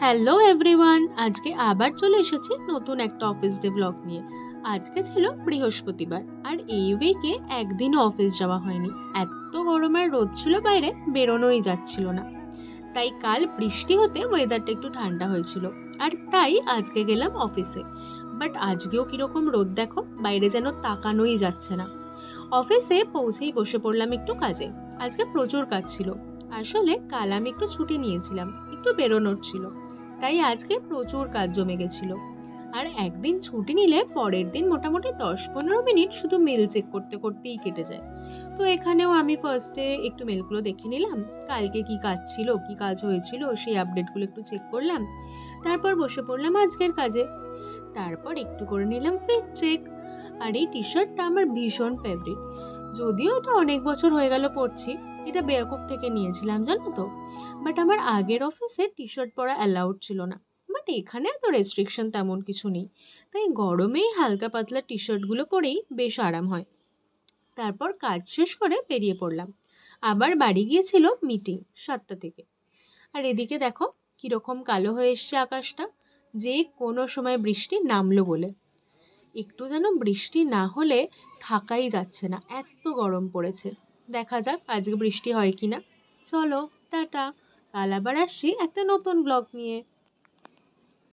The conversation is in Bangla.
হ্যালো এভরিওয়ান, আজকে আবার চলে এসেছি নতুন একটা অফিস ডে ব্লগ নিয়ে। আজকে ছিল বৃহস্পতিবার, আর এই উইকে একদিনও অফিস যাওয়া হয়নি। এত গরমের রোদ ছিল, বাইরে বেরোনোই যাচ্ছিল না। তাই কাল বৃষ্টি হতে ওয়েদারটা একটু ঠান্ডা হয়েছিল, আর তাই আজকে গেলাম অফিসে। বাট আজকেও কিরকম রোদ দেখো, বাইরে যেন তাকানোই যাচ্ছে না। অফিসে পৌঁছেই বসে পড়লাম একটু কাজে। আজকে প্রচুর কাজ ছিল। আসলে কাল আমি একটু ছুটি নিয়েছিলাম, একটু বেরোনোর ছিল, তাই আজকে প্রচুর কাজ জমে গেছিল। আর একদিন ছুটি নিলে পরের দিন মোটামুটি 10-15 মিনিট শুধু মেল চেক করতে করতেই কেটে যায়। তো এখানেও আমি ফার্স্টে একটু মেলগুলো দেখে নিলাম, কালকে কি কাজ ছিল, কি কাজ হয়েছিল, সেই আপডেটগুলো একটু চেক করলাম। তারপর বসে পড়লাম আজকের কাজে। তারপর একটু করে নিলাম ফিট চেক। আর এই টি শার্টটা আমার ভীষণ ফেভারিট, যদিও এটা অনেক বছর হয়ে গেল পরছি। এটা বেয়াকুফ থেকে নিয়েছিলাম, জানো তো। বাট আমার আগের অফিসে টি শার্ট পরা অ্যালাউড ছিল না। বাট এখানে এত রেস্ট্রিকশন তেমন কিছু নেই, তাই গরমেই হালকা পাতলা টি শার্টগুলো পরেই বেশ আরাম হয়। তারপর কাজ শেষ করে বেরিয়ে পড়লাম। আবার বাড়ি গিয়েছিল মিটিং 7টা থেকে। আর এদিকে দেখো কিরকম কালো হয়ে এসছে আকাশটা, যে কোনো সময় বৃষ্টি নামলো বলে। একটু যেন বৃষ্টি না হলে থাকাই যাচ্ছে না, এত গরম পড়েছে। দেখা যাক আজকে বৃষ্টি হয় কিনা। চলো, টাটা। কাল আবার আসছি একটা নতুন ব্লগ নিয়ে।